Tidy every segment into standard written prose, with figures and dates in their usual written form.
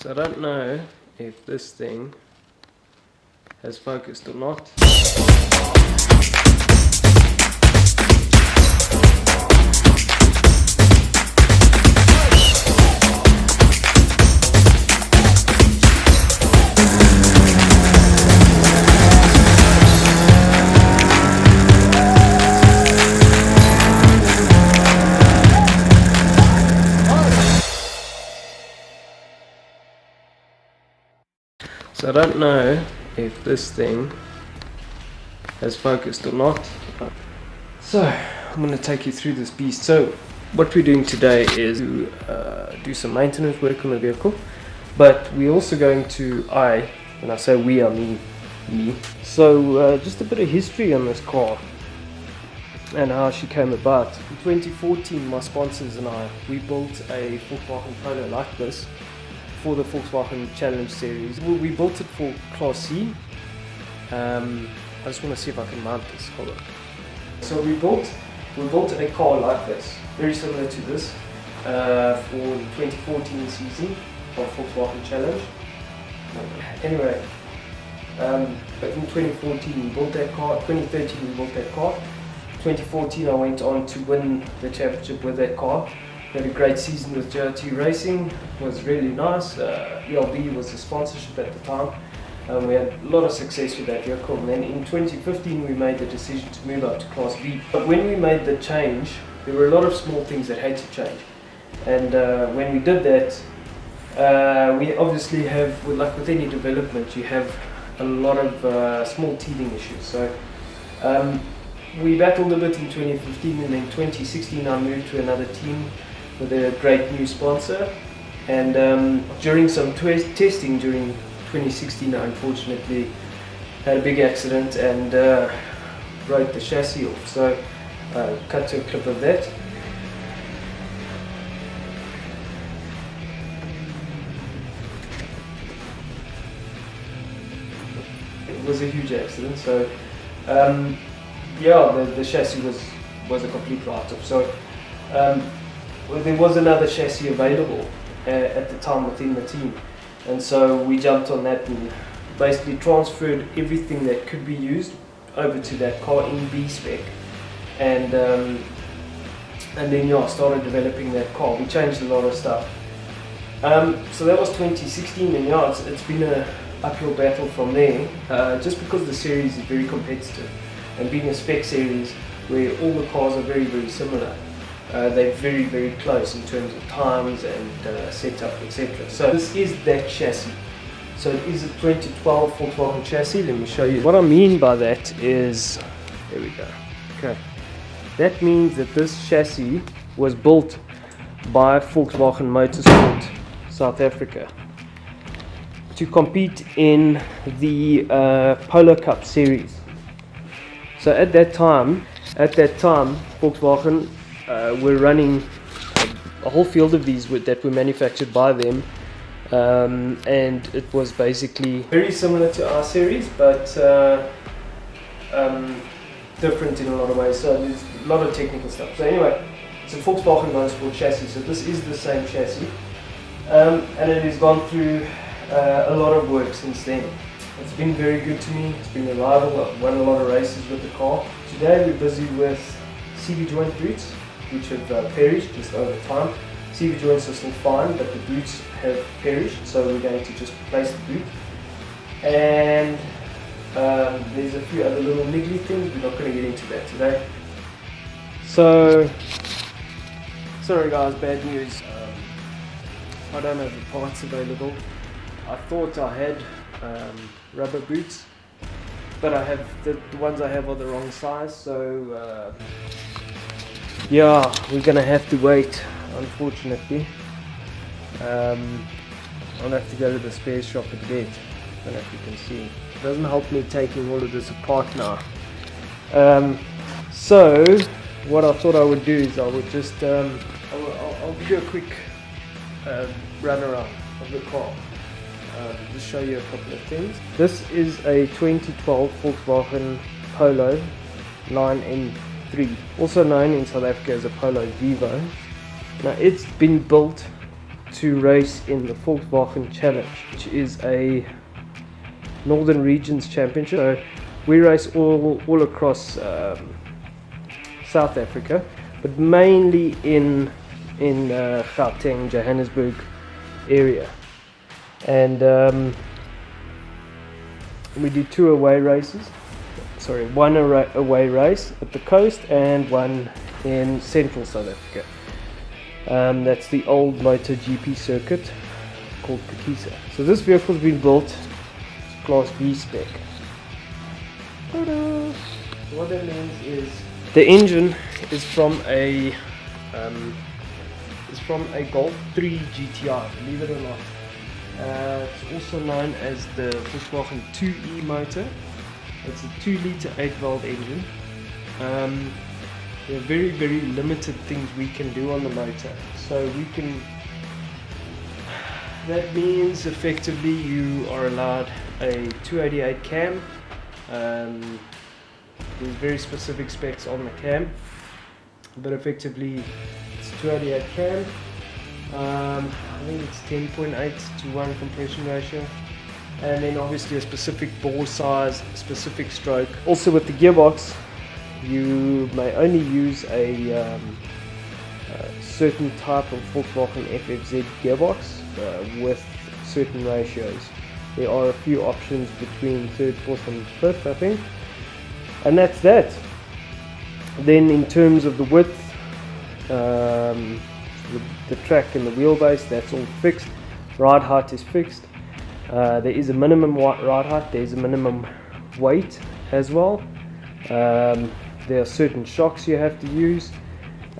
So I don't know if this thing has focused or not. So I don't know if this thing has focused or not. So I'm going to take you through this beast. So what we're doing today is to do some maintenance work on the vehicle, but we're also going to, when I say we, I mean me. So just a bit of history on this car and how she came about. In 2014, my sponsors and we built a Volkswagen Polo like this for the Volkswagen Challenge series. We built it for Class C. I just want to see if I can mount this. Hold on. So we built a car like this, very similar to this, for the 2014 season of Volkswagen Challenge. Anyway, but in 2014 we built that car. 2013 we built that car. 2014 I went on to win the championship with that car. We had a great season with JRT Racing. It was really nice. ELB was the sponsorship at the time. We had a lot of success with that vehicle. And then in 2015 we made the decision to move up to Class B. But when we made the change, there were a lot of small things that had to change. And when we did that, we obviously have, like with any development, you have a lot of small teething issues. So we battled a bit in 2015, and then 2016 I moved to another team with a great new sponsor, and during some testing during 2016 I unfortunately had a big accident and broke the chassis off. So cut to a clip of that. It was a huge accident, so yeah, the chassis was a complete write-off. So well, there was another chassis available at the time within the team, and so we jumped on that and basically transferred everything that could be used over to that car in B spec, and then yeah, started developing that car. We changed a lot of stuff. So that was 2016, and yeah, it's been an uphill battle from there, just because the series is very competitive, and being a spec series where all the cars are very, very similar. They're very, very close in terms of times and setup, etc. So this is that chassis. So it is a 2012 Volkswagen chassis. Let me show you. What I mean by that is, there we go. Okay, that means that this chassis was built by Volkswagen Motorsport South Africa to compete in the Polo Cup series. So at that time, Volkswagen were running a whole field of these that were manufactured by them, and it was basically very similar to our series, but different in a lot of ways. So there's a lot of technical stuff. So anyway, it's a Volkswagen Motorsport chassis. So this is the same chassis, and it has gone through a lot of work since then. It's been very good to me. It's been reliable. I've won a lot of races with the car. Today we're busy with CV joint boots, which have perished just over time. CV joints are still fine, but the boots have perished, so we're going to just replace the boot. And there's a few other little niggly things. We're not going to get into that today. So, sorry guys, bad news. I don't have the parts available. I thought I had rubber boots, but I have the ones I have are the wrong size, so yeah, we're gonna have to wait, unfortunately. I'll have to go to the spare shop and get. I don't know if you can see. It doesn't help me taking all of this apart now. So what I thought I would do is I would just I'll give you a quick run around of the car. Just show you a couple of things. This is a 2012 Volkswagen Polo 9N3, also known in South Africa as a Polo Vivo. Now it's been built to race in the Volkswagen Challenge, which is a Northern Regions Championship. So we race all across South Africa, but mainly in Gauteng, Johannesburg area, and we do two away races. Sorry, one away race at the coast and one in central South Africa. That's the old MotoGP circuit called Prikisa. So this vehicle's been built Class B spec. Ta-da! What that means is the engine is from a Golf 3 GTI, believe it or not. It's also known as the Volkswagen 2E motor. It's a 2-litre 8-valve engine. There are very, very limited things we can do on the motor. So that means effectively you are allowed a 288 cam. There's very specific specs on the cam, but effectively it's 288 cam. I think it's 10.8 to 1 compression ratio, and then obviously a specific bore size, specific stroke. Also with the gearbox, you may only use a certain type of Volkswagen FFZ gearbox with certain ratios. There are a few options between 3rd, 4th and 5th, I think, and that's that. Then in terms of the width, the track and the wheelbase, that's all fixed. Ride height is fixed. There is a minimum ride height, there's a minimum weight as well. There are certain shocks you have to use,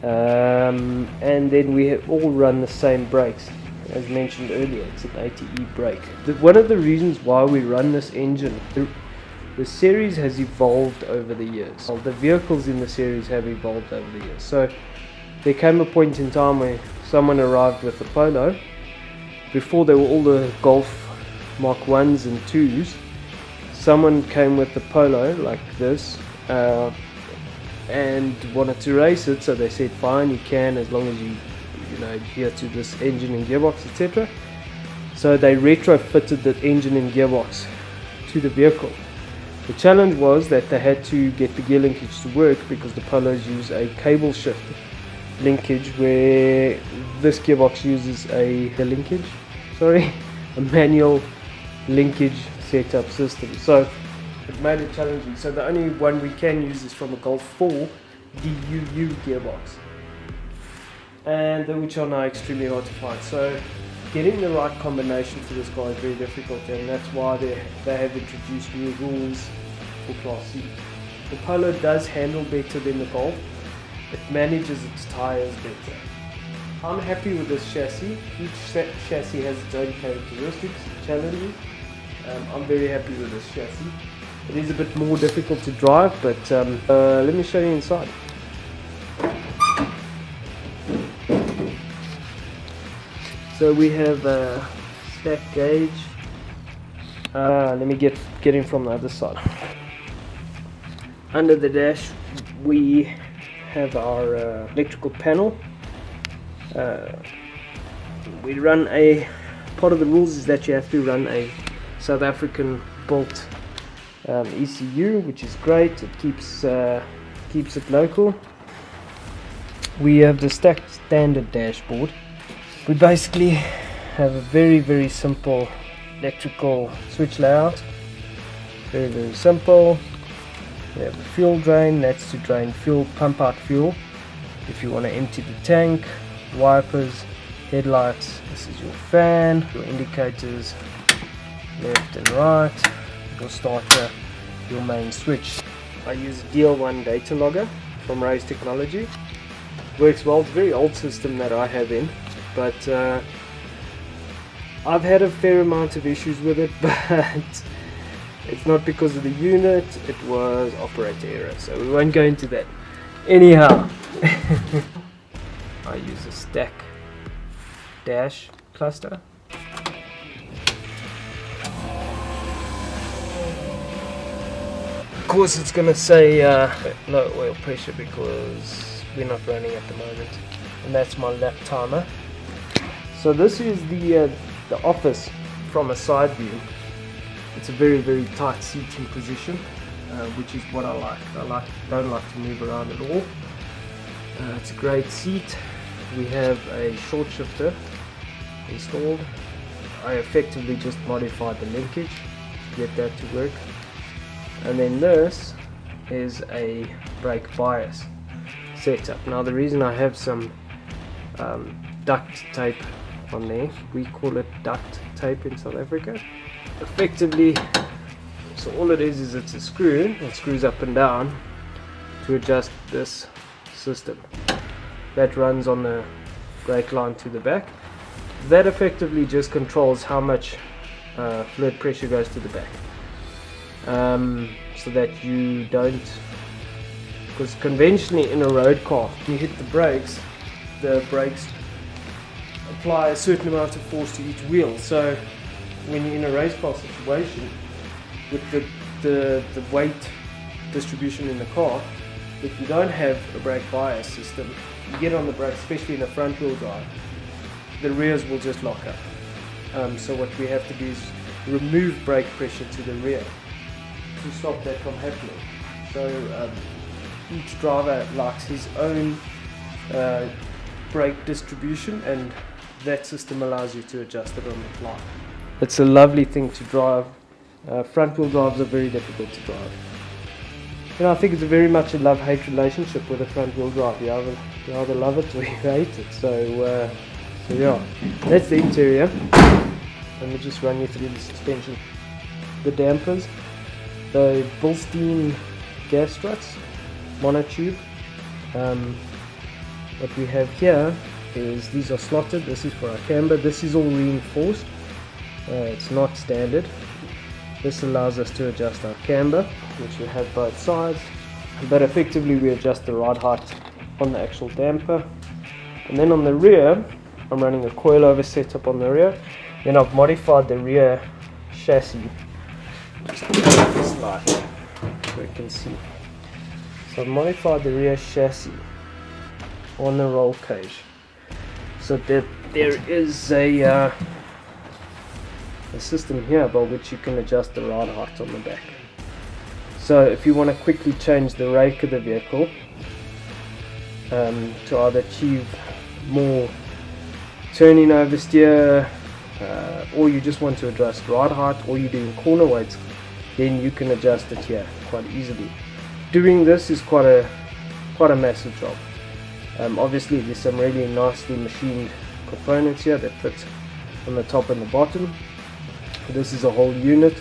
and then we all run the same brakes. As mentioned earlier, it's an ATE brake. One of the reasons why we run this engine, the series has evolved over the years. Well, the vehicles in the series have evolved over the years. So there came a point in time where someone arrived with the Polo. Before there were all the Golf Mark 1s and 2s, someone came with the Polo like this and wanted to race it, so they said fine, you can, as long as you adhere to this engine and gearbox, etc. So they retrofitted the engine and gearbox to the vehicle. The challenge was that they had to get the gear linkage to work, because the Polos use a cable shift linkage, where this gearbox uses a manual linkage setup system. So it made it challenging. So the only one we can use is from a Golf 4 DUU gearbox, and which are now extremely hard to find. So getting the right combination for this car is very difficult, and that's why they have introduced new rules for Class C. The Polo does handle better than the Golf. It manages its tires better. I'm happy with this chassis. Each chassis has its own characteristics, challenges. I'm very happy with this chassis. It is a bit more difficult to drive, but let me show you inside. So we have a stack gauge. Let me get in from the other side. Under the dash we have our electrical panel. We run part of the rules is that you have to run a South African built ECU, which is great. It keeps it local. We have the stacked standard dashboard. We basically have a very, very simple electrical switch layout. Very, very simple. We have a fuel drain, that's to drain fuel, pump out fuel. If you want to empty the tank, wipers, headlights, this is your fan, your indicators, left and right, your starter, your main switch. I use DL1 data logger from Race Technology. Works well. It's a very old system that I have in, but I've had a fair amount of issues with it, but it's not because of the unit, it was operator error, so we won't go into that. Anyhow, I use a stack dash cluster. Of course it's going to say low oil pressure because we're not running at the moment, and that's my lap timer. So this is the office from a side view. It's a very, very tight seating position, which is what I like. Don't like to move around at all. It's a great seat. We have a short shifter installed. I effectively just modified the linkage to get that to work. And then this is a brake bias setup. Now the reason I have some duct tape on there, we call it duct tape in South Africa. Effectively, so all it is it's a screw that screws up and down to adjust this system. That runs on the brake line to the back. That effectively just controls how much fluid pressure goes to the back, so that you don't, because conventionally in a road car you hit the brakes apply a certain amount of force to each wheel. So when you're in a race car situation with the weight distribution in the car, if you don't have a brake bias system, you get on the brakes, especially in a front wheel drive, the rears will just lock up. So what we have to do is remove brake pressure to the rear to stop that from happening. So each driver likes his own brake distribution, and that system allows you to adjust it on the fly. It's a lovely thing to drive. Front wheel drives are very difficult to drive. And I think it's very much a love-hate relationship with a front wheel drive. You either love it or you hate it. So yeah, that's the interior. Let me just run you through the suspension. The dampers, the Volkswagen gas struts, monotube. What we have here is these are slotted. This is for our camber. This is all reinforced. It's not standard. This allows us to adjust our camber, which we have both sides, but effectively we adjust the ride height on the actual damper. And then on the rear, I'm running a coilover setup on the rear. Then I've modified the rear chassis. Just put this light so you can see. So I've modified the rear chassis on the roll cage, so that there is a system here by which you can adjust the ride height on the back. So if you want to quickly change the rake of the vehicle to either achieve more turning oversteer, or you just want to adjust ride height, or you're doing corner weights, then you can adjust it here quite easily. Doing this is quite a massive job. Obviously there's some really nicely machined components here that fit on the top and the bottom. This is a whole unit,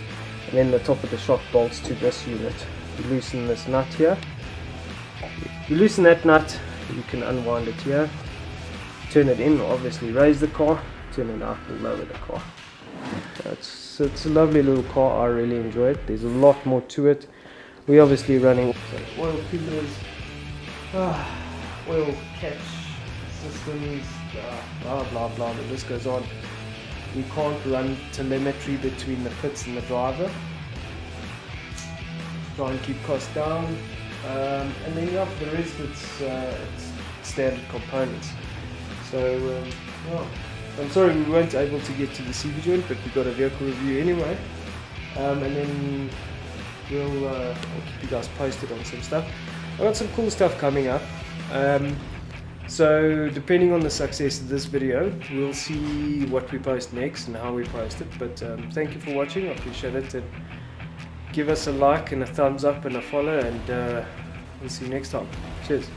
and then the top of the shock bolts to this unit. You loosen this nut here. You loosen that nut, you can unwind it here. Turn it in, obviously raise the car. Turn it out and lower the car. It's a lovely little car. I really enjoy it. There's a lot more to it. We're obviously running oil coolers, oil catch systems, blah blah blah. The list goes on. We can't run telemetry between the pits and the driver. Try and keep costs down. And then yeah, for the rest it's standard components. So yeah. I'm sorry we weren't able to get to the CV joint, but we got a vehicle review anyway. And then I'll keep you guys posted on some stuff. I've got some cool stuff coming up. So depending on the success of this video, we'll see what we post next and how we post it. But thank you for watching, I appreciate it. And give us a like and a thumbs up and a follow, and we'll see you next time. Cheers.